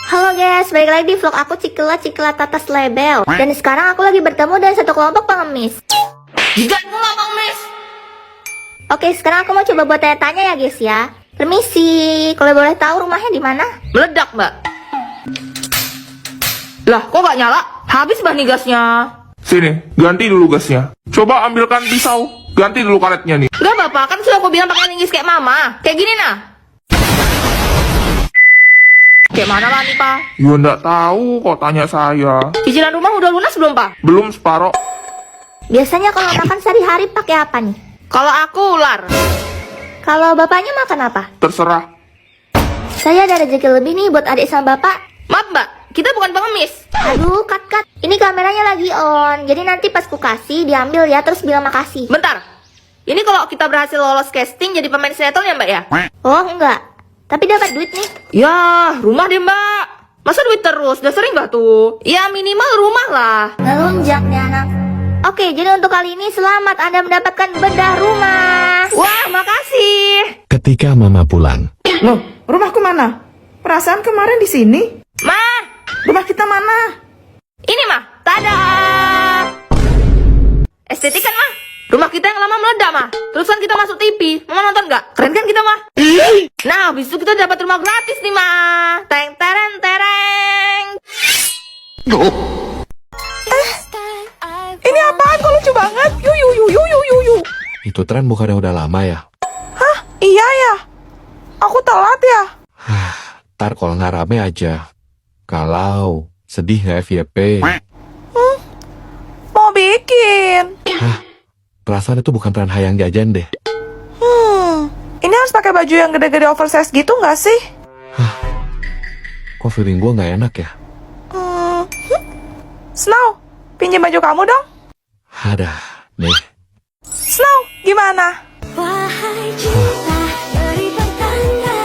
Halo guys, balik lagi di vlog aku Cikela Tatas Label. Dan sekarang aku lagi bertemu dengan satu kelompok pengemis. Tidak pula pengemis. Oke, sekarang aku mau coba buat tanya-tanya ya guys ya. Permisi, kalau boleh tahu rumahnya di mana? Meledak, Mbak. Lah, kok gak nyala? Habis bah nih gasnya. Sini, ganti dulu gasnya. Coba ambilkan pisau, ganti dulu karetnya nih. Gak Bapak, kan sudah aku bilang pakai linggis kayak mama. Kayak gini nah. Kayak mana lah nih, Pak? Ya nggak tahu kok tanya saya. Cicilan rumah udah lunas belum, Pak? Belum separoh. Biasanya kalau makan sehari-hari pakai apa nih? Kalau aku ular. Kalau bapaknya makan apa? Terserah. Saya ada rezeki lebih nih buat adik sama bapak. Maaf, Mbak. Kita bukan pengemis. Aduh, cut. Ini kameranya lagi on. Jadi nanti pas ku kasih, diambil ya, terus bilang makasih. Bentar. Ini kalau kita berhasil lolos casting jadi pemain sinetron ya, Mbak ya? Oh, enggak. Tapi dapat duit nih. Ya, rumah deh, Mbak. Masa duit terus? Udah sering gak tuh? Ya, minimal rumah lah. Ngelunjak nih anak. Oke, jadi untuk kali ini selamat Anda mendapatkan bedah rumah. Wah, makasih. Ketika Mama pulang, Loh, rumahku mana? Perasaan kemarin di sini. Ma, Rumah kita mana? ini mah. Tada. Estetik kan, mah? Rumah kita yang lama meledak, mah. Terusan kita masuk TV. Mama nonton nggak? Keren kan kita, mah? Nah, habis itu kita dapat rumah gratis nih, mah. Teng tereng tereng. Ini apaan? Kok lucu banget? Yu. itu tren bukannya udah lama ya? Hah? Iya ya? Aku telat ya? Ntar kalau nggak rame aja. Kalau sedih nggak FYP? Mau bikin. Perasaan itu bukan tren hayang jajan deh. Ini harus pakai baju yang gede-gede oversize gitu nggak sih? Kok feeling gue nggak enak ya? Snow, pinjam baju kamu dong. Ada, nih. Snow, gimana? Wahai cinta dari pertanda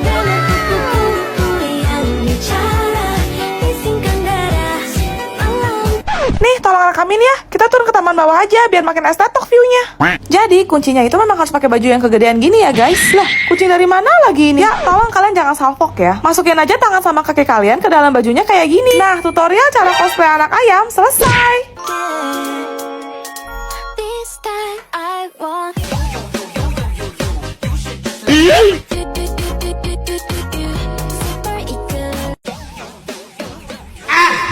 dengan kupu-kupu yang bicara bisingkan darah malam. Nih, tolong rekamin ya. Kita turun ke taman bawah aja biar makin estetik view-nya. Jadi, kuncinya itu memang harus pakai baju yang kegedean gini ya, guys. Lah, kunci dari mana lagi ini? Ya, tolong kalian jangan salfok ya. Masukin aja tangan sama kaki kalian ke dalam bajunya kayak gini. Nah, tutorial cara cosplay anak ayam selesai. This time I want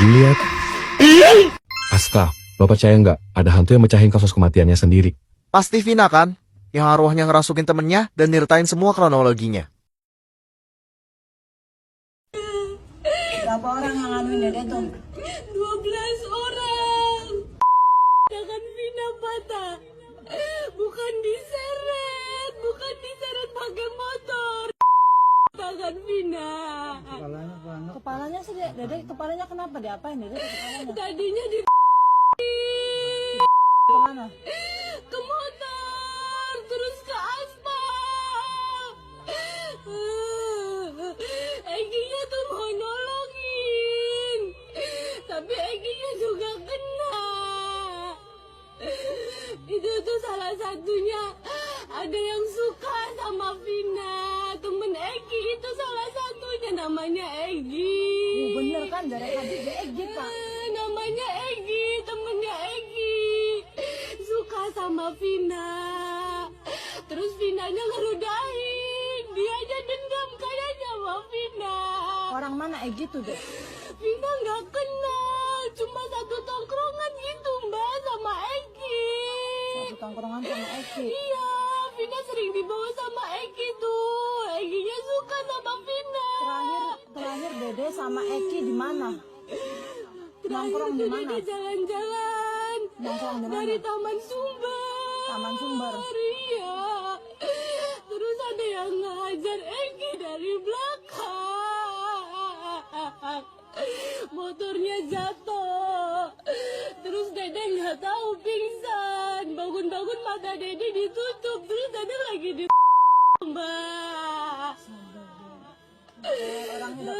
Juliet. Aska, lo percaya nggak? Ada hantu yang mecahin kasus kematiannya sendiri. Pasti Vina kan? Yang arwahnya ngerasukin temennya dan nyeritain semua kronologinya. Berapa orang yang nganuin Dede tuh? 12 orang. Tangan Vina patah. Bukan diseret pakai motor. Tangan Vina. Kepalanya sih Dede, kepalanya kenapa? Diapain Dede kepalanya? Tadinya di Kemana? ke motor, terus ke aspal. Eginya tuh mau nolongin, tapi Eginya juga kena. Itu tuh salah satunya ada yang suka sama Vina. Temen Egi itu salah satunya namanya Egi. Bener kan dari tadi dia Pak. Namanya Egi, temennya Egi. Suka sama Vina. Terus Vinanya ngerudahin. Dia aja dendam kayaknya sama Vina. Orang mana tuh deh? Vina nggak kenal, cuma satu tongkrongan gitu Mbak sama Egi. Satu tongkrongan sama Egi. Iya, Vina sering dibawa sama Egi tuh. Eginya suka sama Vina. Terakhir Dede sama Egi di mana? Nongkrong di mana? Di jalan-jalan. Nongkrong di mana? Dari Taman Sumber. Taman Sumber. Iya. Terus ada yang ngajar Egi dari belakang. Motornya jatuh. Terus Dede nggak tahu pingsan. Bangun-bangun mata Dede ditutup. Terus Dede lagi di Mbak. Orangnya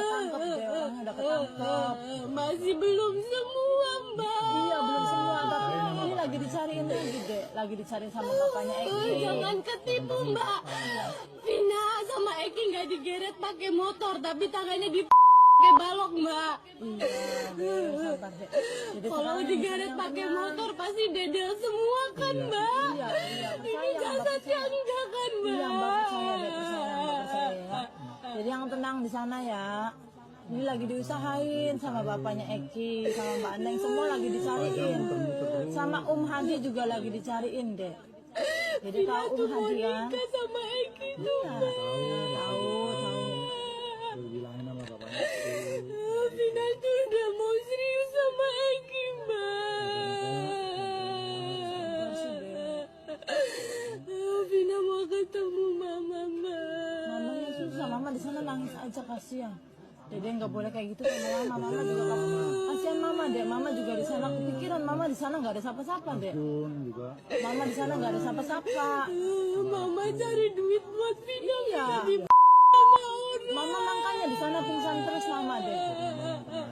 udah ketangkep. Masih belum semua Mbak. Iya belum semua. Tapi ini lagi dicariin lagi deh. Lagi dicariin sama bapaknya Egi. Jangan ketipu Mbak. Vina sama Eki nggak digeret pakai motor, tapi tangannya di pakai balok, Mbak. Iya, Dek, sabar, Dek. Dede Kalau sekarang digeret yang pakai tenang. motor pasti dedel semua kan, Mbak. Iya, iya. Ini Sayang, Mbak, jasadnya percaya. enggak kan, Mbak? Iya, Mbak percaya, Dek, percaya, Mbak percaya ya. Jadi yang tenang di sana ya. Ini lagi diusahain sama bapaknya Eki, sama Mbak Neng, semua lagi dicariin. Sama Haji juga lagi dicariin, Dek. Jadi tahu Haji kan? Nikah sama Eki tuh, Iya, Mbak. tahu. Vina tuh udah mau serius sama Eki, Mbak. Vina mau ketemu mama, Mbak. Mamanya susah, mama di sana nangis aja kasihan. Dede nggak boleh kayak gitu sama mama juga kamu kasihan mama dek, mama juga di sana kepikiran mama di sana nggak ada siapa-siapa dek. Mama di sana nggak ada siapa-siapa. Mama cari duit buat Vina. Iya. Mama makanya di sana pingsan terus mama dek.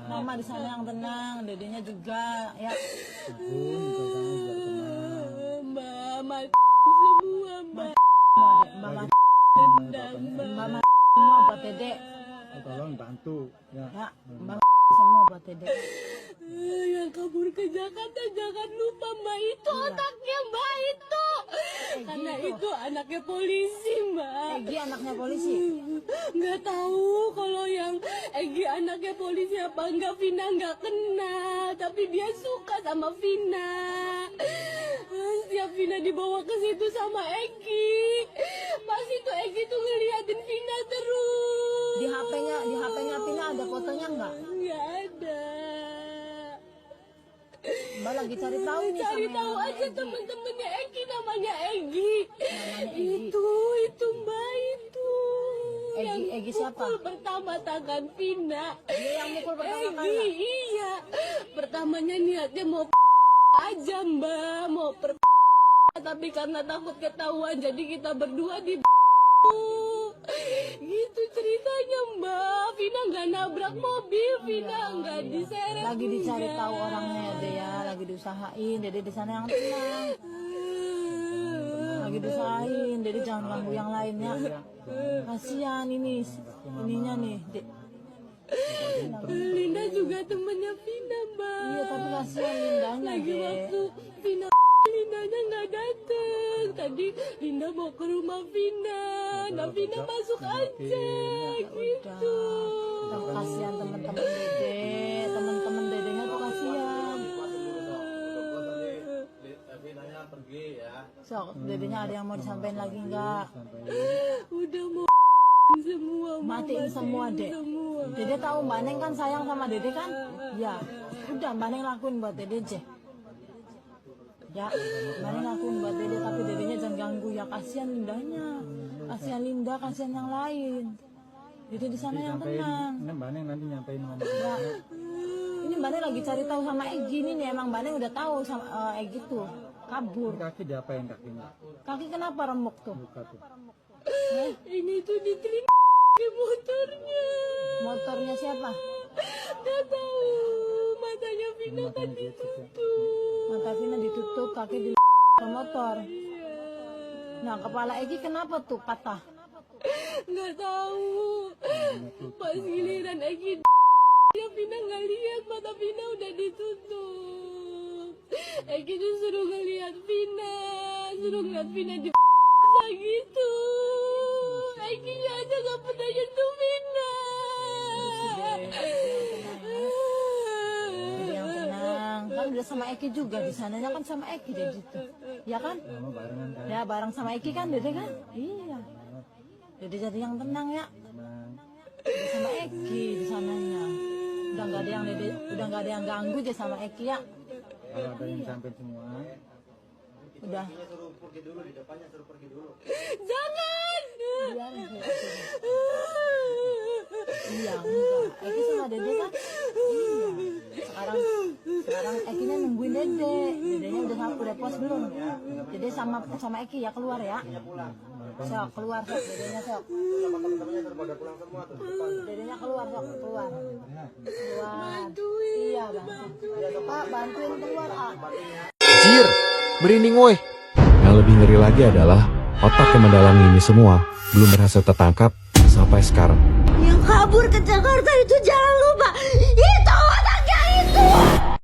Mama di sana yang tenang, dedenya juga ya. Mama semua, Mbak. Mama Dendam, Mbak. mama semua buat dedek. Tolong bantu ya. Ya, mama semua buat dedek. Yang kabur ke Jakarta jangan lupa, Mbak. Itu otaknya, Mbak, itu. Karena itu anaknya polisi, Mbak. Egi anaknya polisi. Nggak tahu kalau yang Egi anaknya polisi apa enggak, Vina nggak kenal, tapi dia suka sama Vina. Setiap Vina dibawa ke situ sama Egi, pasti tuh Egi tuh ngeliatin Vina terus. Di HP-nya Vina ada fotonya nggak? Nggak ada. Mbak lagi cari tahu nih Cari sama tahu yang aja Egi. temen-temennya Egi, namanya Egi. Egi. Itu Mbak, itu. Egi siapa? Pukul pertama tangan Vina. Dia yang mukul pertama Egi, kali. iya. Pertamanya niatnya mau aja, Mbak, mau tapi karena takut ketahuan jadi kita berdua di gitu ceritanya, Mbak. Vina nggak nabrak mobil, Vina nggak diseret. Lagi dicari tahu orangnya ya Dede ya, lagi diusahain. Dede di sana yang tenang. Lagi diusahain, Dede jangan ganggu yang lainnya. Kasihan ininya nih, Dek. Linda juga temennya Vina, Mbak. Iya, tapi kasihan Lindanya, Lagi Dek. waktu Vina, Lindanya nggak dateng. Tadi Linda mau ke rumah Vina, nah Vina masuk aja, gitu. Kasihan teman-teman Dede, teman-teman Dedenya tuh kasihan. So, Dedenya ada yang mau disampaikan lagi nggak? Udah mau semua, Matiin semua, Dek. semua. Dede tahu Mbak Neng kan sayang sama Dede kan? Ya, udah Mbak Neng lakuin buat Dede aja. Ya, Mbak Neng lakuin buat Dede, tapi Dedenya jangan ganggu ya, kasihan Lindanya. Kasihan Linda, kasihan yang lain. Dede di sana yang tenang. Ini Mbak Neng nanti nyampein ngomong. Ya. Ini Mbak Neng lagi cari tahu sama Egi nih, emang Mbak Neng udah tahu sama Egi tuh kabur. Kaki diapain kakinya? Kaki kenapa remuk tuh? Buka tuh. Ini tuh diterima ke motornya. Motornya siapa? Nggak tahu, matanya Vina kan ditutup. Mata Vina ditutup, kaki di ke motor. Nah, kepala Egi kenapa tuh patah? Nggak tahu. Pas giliran Egi ya Vina nggak lihat, mata Vina udah ditutup. Egi disuruh ngeliat Vina, suruh ngeliat Vina di gitu. Egi aja nggak pernah nyentuh Vina. Jadi yang tenang, kan udah sama Eki juga di sananya kan sama Eki deh gitu, ya kan? Sama barengan kan. Ya bareng sama Eki kan Dede kan? Iya. Jadi yang tenang ya. Udah sama Eki di sananya. Udah nggak ada yang ganggu aja sama Eki ya. Kalau ada yang sampein semua. Udah. Jangan. Biar iya enggak. Eki sama Dede kan? Iya. Sekarang Ekinya nungguin Dede. Dedenya udah puas belum? Dede sama Eki ya keluar ya. Sok keluar sok Dedenya sok. Dedenya keluar sok keluar. Iya bantu. Pak bantuin keluar Jir, merinding woi. Yang lebih ngeri lagi adalah otak yang mendalangi ini semua belum berhasil tertangkap sampai sekarang. Yang kabur ke Jakarta itu jangan lupa